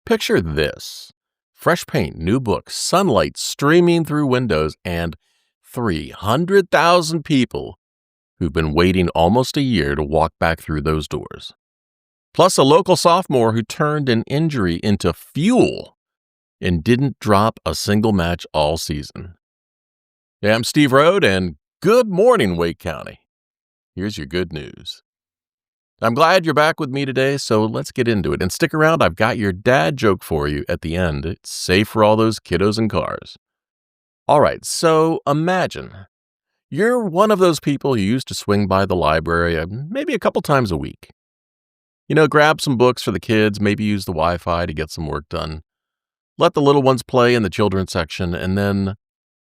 Picture this. Fresh paint, new books, sunlight streaming through windows, and 300,000 people who've been waiting almost a year to walk back through those doors. Plus a local sophomore who turned an injury into fuel and didn't drop a single match all season. Yeah, I'm Steve Rhode, and good morning, Wake County. Here's your good news. I'm glad you're back with me today, so let's get into it. And stick around, I've got your dad joke for you at the end. It's safe for all those kiddos and cars. All right, so imagine you're one of those people who used to swing by the library maybe a couple times a week. Grab some books for the kids, maybe use the Wi-Fi to get some work done. Let the little ones play in the children's section, and then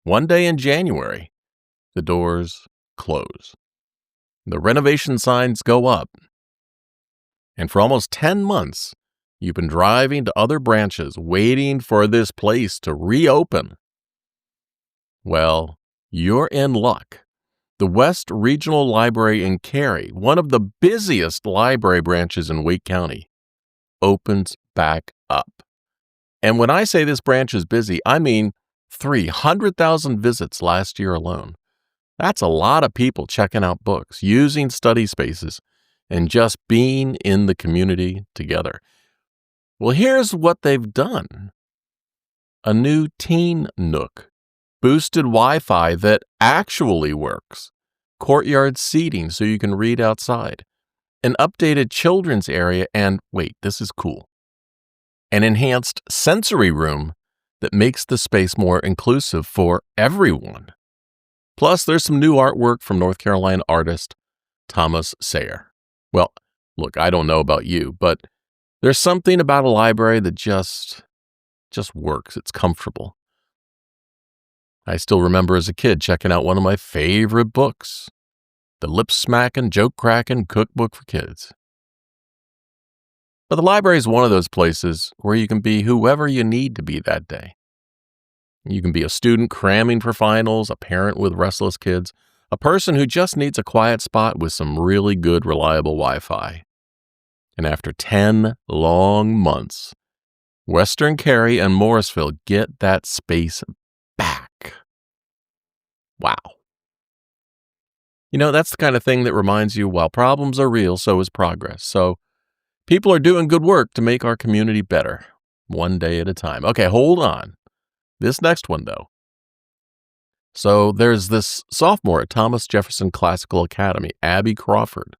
one day in January, the doors close. The renovation signs go up. And for almost 10 months, you've been driving to other branches waiting for this place to reopen. Well, you're in luck. The West Regional Library in Cary, one of the busiest library branches in Wake County, opens back up. And when I say this branch is busy, I mean 300,000 visits last year alone. That's a lot of people checking out books, using study spaces, and just being in the community together. Well, here's what they've done. A new teen nook, boosted Wi-Fi that actually works, courtyard seating so you can read outside, an updated children's area, and wait, this is cool, an enhanced sensory room that makes the space more inclusive for everyone. Plus, there's some new artwork from North Carolina artist Thomas Sayre. Well, look, I don't know about you, but there's something about a library that just works. It's comfortable. I still remember as a kid checking out one of my favorite books, the lip-smacking, joke-cracking cookbook for kids. But the library is one of those places where you can be whoever you need to be that day. You can be a student cramming for finals, a parent with restless kids, a person who just needs a quiet spot with some really good, reliable Wi-Fi. And after 10 long months, Western Cary and Morrisville get that space back. Wow. That's the kind of thing that reminds you, while problems are real, so is progress. So people are doing good work to make our community better, one day at a time. Okay, hold on. This next one, though. So there's this sophomore at Thomas Jefferson Classical Academy, Abby Crawford.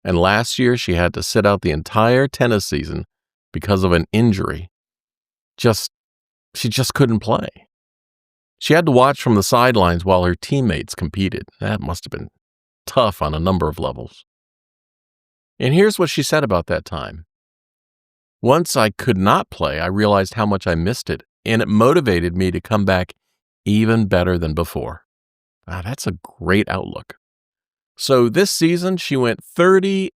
And last year, she had to sit out the entire tennis season because of an injury. She just couldn't play. She had to watch from the sidelines while her teammates competed. That must have been tough on a number of levels. And here's what she said about that time. Once I could not play, I realized how much I missed it, and it motivated me to come back even better than before. Wow, that's a great outlook. So this season, she went 30-0.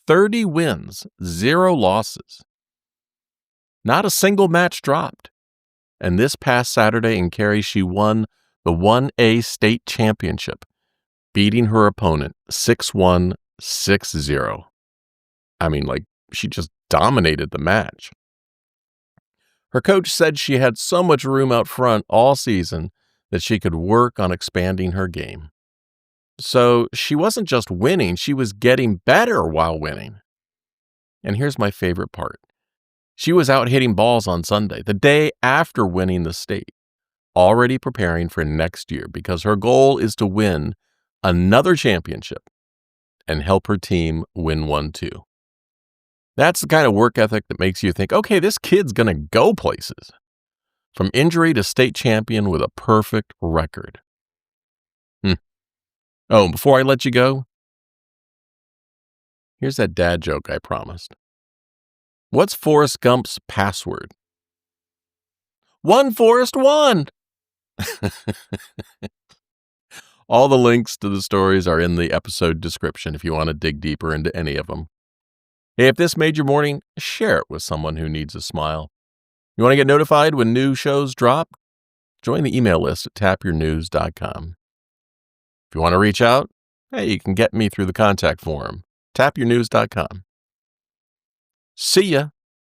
30 wins, 0 losses. Not a single match dropped. And this past Saturday in Cary, she won the 1A state championship, beating her opponent 6-1, 6-0. She just dominated the match. Her coach said she had so much room out front all season that she could work on expanding her game. So she wasn't just winning, she was getting better while winning. And here's my favorite part. She was out hitting balls on Sunday, the day after winning the state, already preparing for next year because her goal is to win another championship and help her team win one too. That's the kind of work ethic that makes you think, okay, this kid's going to go places. From injury to state champion with a perfect record. Oh, before I let you go, here's that dad joke I promised. What's Forrest Gump's password? One Forrest, one! All the links to the stories are in the episode description if you want to dig deeper into any of them. Hey, if this made your morning, share it with someone who needs a smile. You want to get notified when new shows drop? Join the email list at tapyournews.com. If you want to reach out, hey, you can get me through the contact form, tapyournews.com. See ya.